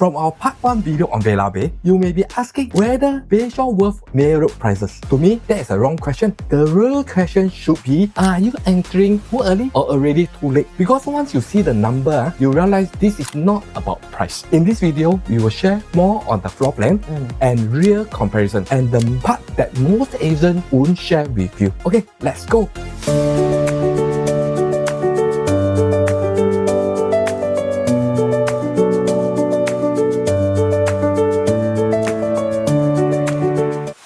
From our part 1 video on Vela Bay, you may be asking whether Bayshore worth neighborhood prices. To me, that is a wrong question. The real question should be, are you entering too early or already too late? Because once you see the number, you realize this is not about price. In this video, we will share more on the floor plan and real comparison and the part that most agents won't share with you. Okay, let's go.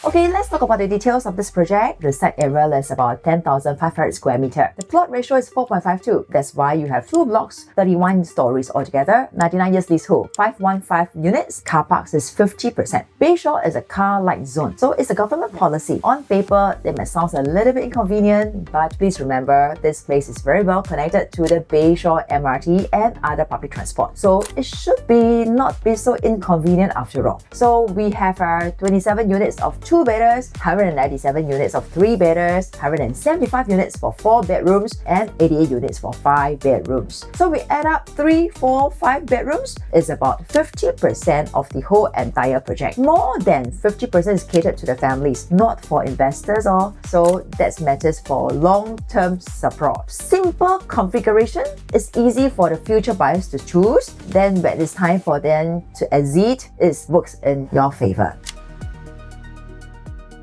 Okay, let's talk about the details of this project. The site area is about 10,500 square meter. The plot ratio is 4.52. That's why you have 2 blocks, 31 stories altogether, 99 years leasehold, 515 units, car parks is 50%. Bayshore is a car light zone, so it's a government policy. On paper, it may sound a little bit inconvenient, but please remember, this place is very well connected to the Bayshore MRT and other public transport. So it should not be so inconvenient after all. So we have our 27 units of 2-bedders, 197 units of 3-bedders, 175 units for 4 bedrooms, and 88 units for 5 bedrooms. So we add up 3, 4, 5 bedrooms is about 50% of the whole entire project. More than 50% is catered to the families, not for investors so that matters for long-term support. Simple configuration is easy for the future buyers to choose. Then when it's time for them to exit, it works in your favor.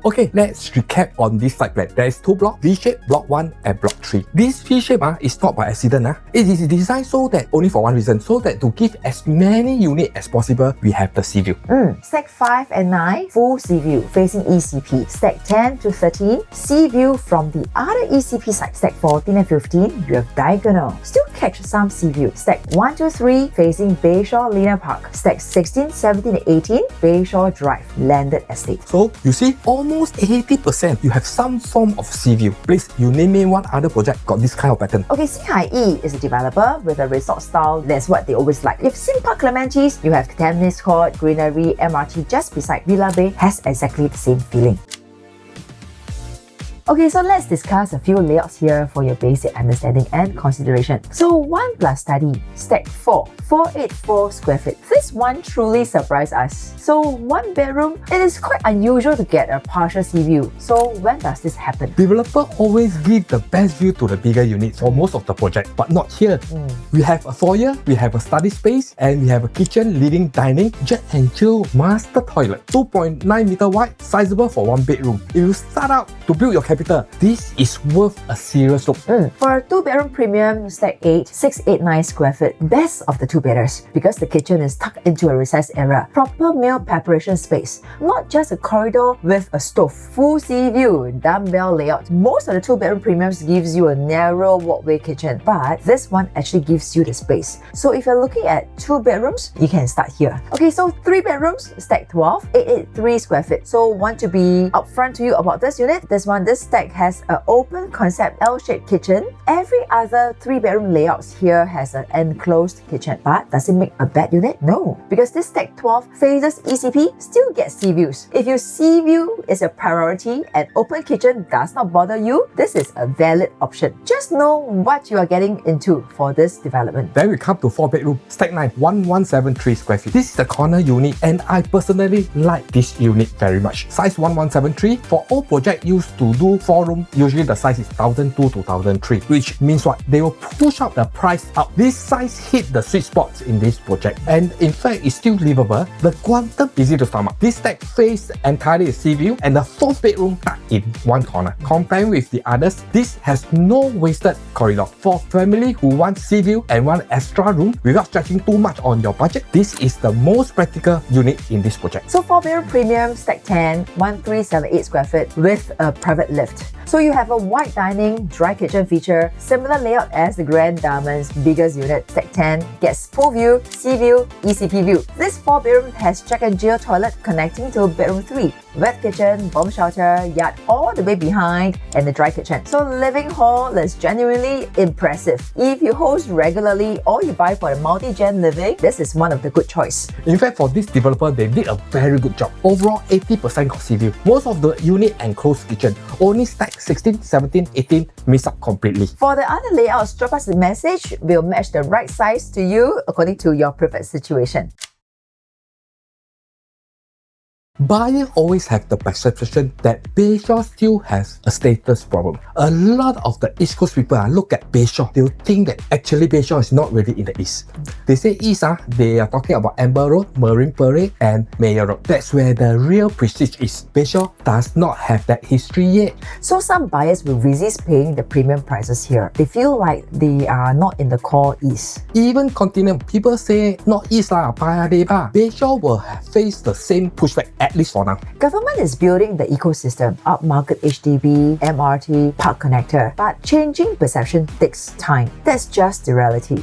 Okay, let's recap on this site plan. There is 2 blocks, V-shape, block 1 and block 3. This V-shape is not by accident. It is designed so that only for one reason, so that to give as many units as possible, we have the sea view. Stack 5 and 9, full sea view facing ECP. Stack 10 to 13, sea view from the other ECP side. Stack 14 and 15, you have diagonal. Still catch some sea view. Stack 1 to 3, facing Bayshore Linear Park. Stack 16, 17 and 18, Bayshore Drive, landed estate. So, you see, almost 80% you have some form of sea view. Please, you name me one other project got this kind of pattern. Okay, CIE is a developer with a resort style. That's what they always like. If Simpa Clementes, you have tennis court, greenery, MRT just beside Vela Bay has exactly the same feeling. Okay, so let's discuss a few layouts here for your basic understanding and consideration. So 1 plus study, stack 4, 484 square feet. This one truly surprised us. So 1 bedroom, it is quite unusual to get a partial sea view. So when does this happen? Developer always give the best view to the bigger units for most of the project, but not here. We have a foyer, we have a study space, and we have a kitchen, living, dining, jet and chill master toilet. 2.9 meter wide, sizable for 1 bedroom. If you start out to build your capital, this is worth a serious look. For a 2-bedroom premium, stack 8, 689 square feet. Best of the 2-bedders because the kitchen is tucked into a recessed area. Proper meal preparation space. Not just a corridor with a stove. Full sea view, dumbbell layout. Most of the 2-bedroom premiums gives you a narrow walkway kitchen, but this one actually gives you the space. So if you're looking at 2 bedrooms, you can start here. Okay, so 3 bedrooms, stack 12, 883 square feet. So want to be upfront to you about this unit. This stack has an open concept L-shaped kitchen. Every other 3-bedroom layouts here has an enclosed kitchen. But does it make a bad unit? No, because this stack 12 faces ECP, still gets sea views. If your sea view is a priority and open kitchen does not bother you, this is a valid option. Just know what you are getting into for this development. Then we come to 4-bedroom, stack 9, 1173 square feet. This is the corner unit and I personally like this unit very much. Size 1173. For all project used to do 4-room, usually the size is 1002 to 1003, which means what? They will push up the price up. This size hit the sweet spots in this project, and in fact, it's still livable. The quantum easy to stomach. This stack face entirely sea view, and the 4th bedroom tucked in one corner. Comparing with the others, this has no wasted corridor. For family who want sea view and want extra room without stretching too much on your budget, this is the most practical unit in this project. So 4-bedroom premium, stack 10, 1378 square feet with a private lift. So you have a wide dining, dry kitchen feature, similar layout as the Grand Diamond's biggest unit. Stack 10 gets pool view, sea view, ECP view. This 4-bedroom has Jack and Jill toilet connecting to bedroom 3. Wet kitchen, bomb shelter, yard all the way behind, and the dry kitchen. So living hall is genuinely impressive. If you host regularly or you buy for the multi-gen living, this is one of the good choice. In fact, for this developer, they did a very good job. Overall, 80% got sea view. Most of the unit enclosed kitchen. Only stack 16, 17, 18 miss out completely. For the other layouts, drop us a message. We'll match the right size to you according to your preferred situation. Buyers always have the perception that Bayshore still has a status problem. A lot of the East Coast people look at Bayshore, they'll think that actually Bayshore is not really in the East. They say East, they are talking about Amber Road, Marine Parade and Mayor Road. That's where the real prestige is. Bayshore does not have that history yet. So some buyers will resist paying the premium prices here. They feel like they are not in the core East. Even continent, people say not East Bayshore will face the same pushback, at least for now. Government is building the ecosystem, upmarket HDB, MRT, park connector, but changing perception takes time. That's just the reality.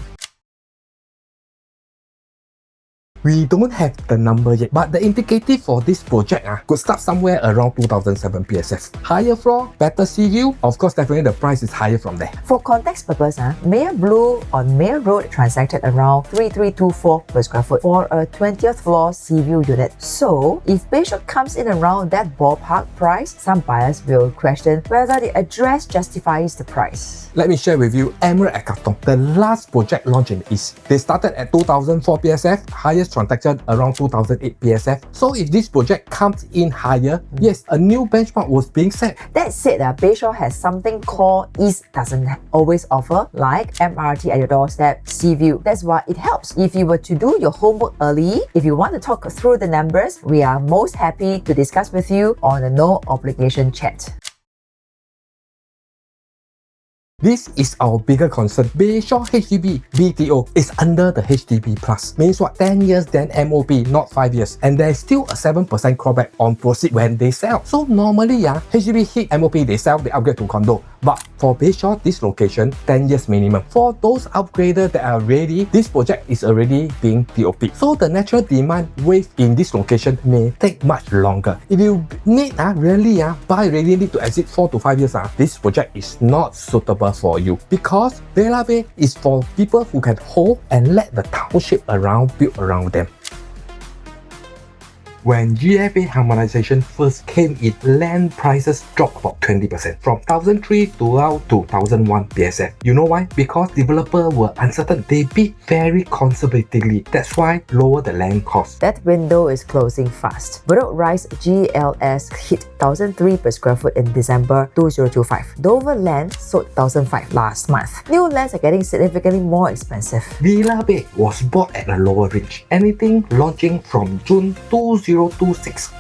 We don't have the number yet, but the indicative for this project could start somewhere around 2007 PSF. Higher floor, better sea view, of course definitely the price is higher from there. For context purpose, Mayor Blue on Mayor Road transacted around 3324 per square foot for a 20th floor sea view unit. So, if Bayshore comes in around that ballpark price, some buyers will question whether the address justifies the price. Let me share with you Emerald at Katong, the last project launched in the East. They started at 2004 PSF, highest transaction around 2008 PSF. So if this project comes in higher, yes, a new benchmark was being set. That said, Bayshore has something called East doesn't always offer, like MRT at your doorstep, sea view. That's why it helps. If you were to do your homework early, if you want to talk through the numbers, we are most happy to discuss with you on a no obligation chat. This is our bigger concern. Bayshore HDB BTO is under the HDB Plus. Means what? 10 years then MOP, not 5 years. And there's still a 7% clawback on proceed when they sell. So normally, HDB hit MOP, they sell, they upgrade to condo. But for Bayshore, this location, 10 years minimum. For those upgraders that are ready, this project is already being TOP. So the natural demand wave in this location may take much longer. If you need buy really need to exit 4 to 5 years, this project is not suitable for you, because Vela Bay is for people who can hold and let the township around build around them. When GFA harmonization first came in, land prices dropped about 20%, from 1003 to now to 1001 PSF. You know why? Because developers were uncertain. They bid very conservatively. That's why lower the land cost. That window is closing fast. Bedok Rise GLS hit 1003 per square foot in December 2025. Dover land sold 1005 last month. New lands are getting significantly more expensive. Vela Bay was bought at a lower range. Anything launching from June 2026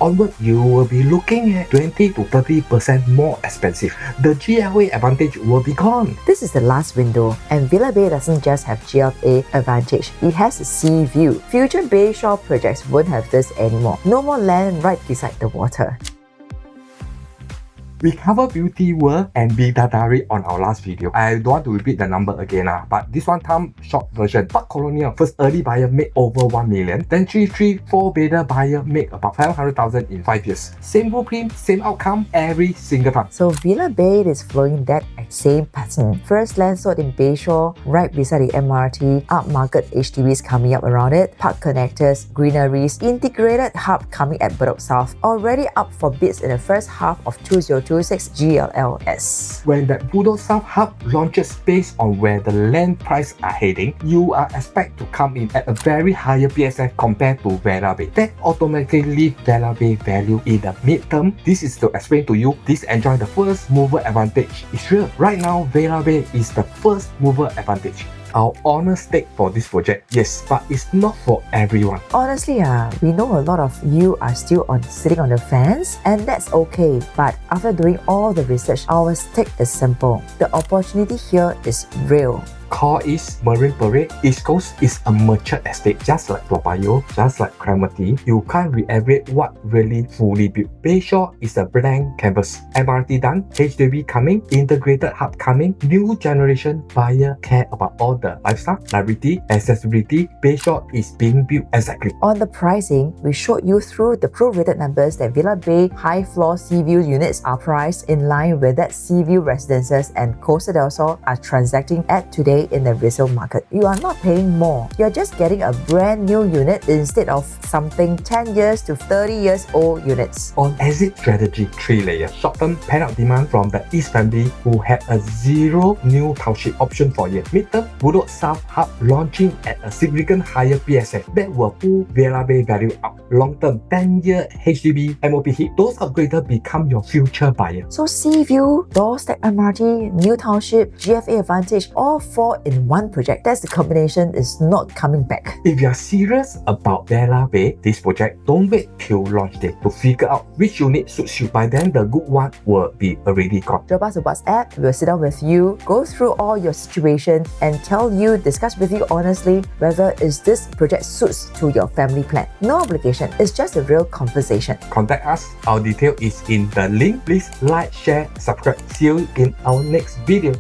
onward, you will be looking at 20 to 30% more expensive. The GLA advantage will be gone. This is the last window, and Vela Bay doesn't just have GLA advantage, it has a sea view. Future Bayshore projects won't have this anymore. No more land right beside the water. We covered Beauty World and Bidadari on our last video. I don't want to repeat the number again, but this one time short version. Park Colonial, first early buyer made over 1 million. Then 334 bedder buyer made about 500,000 in 5 years. Same blueprint, same outcome every single time. So Vela Bay is following that same pattern. First land sold in Bayshore, right beside the MRT, upmarket HDBs coming up around it, park connectors, greeneries, integrated hub coming at Bedok South, already up for bids in the first half of 2026 GLLS. When that Bedok South hub launches based on where the land price are heading, you are expected to come in at a very higher PSF compared to Vela Bay. That automatically leaves Vela Bay value in the mid-term. This is to explain to you, this enjoy the first mover advantage. It's real. Right now, Vela Bay is the first mover advantage. Our honest take for this project, yes, but it's not for everyone. Honestly, we know a lot of you are still sitting on the fence, and that's okay. But after doing all the research, our take is simple. The opportunity here is real. Core East, Marine Parade, East Coast is a mature estate, just like Toa Payoh, just like Clementi. You can't re-average what really fully built. Bayshore is a blank canvas. MRT done, HDB coming, integrated hub coming, new generation buyer care about all the lifestyle, liability, accessibility. Bayshore is being built exactly. On the pricing, we showed you through the prorated numbers that Vela Bay high floor sea view units are priced in line with that sea view residences, and Costa del Sol are transacting at today pay in the resale market. You are not paying more. You're just getting a brand new unit instead of something 10 years to 30 years old units. On exit strategy 3 layers. Short-term pent-up demand from the East family who had a zero new township option for years. Mid-term, Budok South Hub launching at a significant higher PSA that will pull Vela Bay value up. Long-term 10-year HDB MOP hit. Those upgraders become your future buyer. So Seaview, Doorstep MRT, New Township, GFA Advantage, all 4 in one project. That's the combination is not coming back. If you are serious about Vela Bay, this project, don't wait till launch day to figure out which unit suits you. By then, the good one will be already gone. Drop us a WhatsApp, we'll sit down with you, go through all your situation and discuss with you honestly whether is this project suits to your family plan. No obligation, it's just a real conversation. Contact us, our detail is in the link. Please like, share, subscribe. See you in our next video.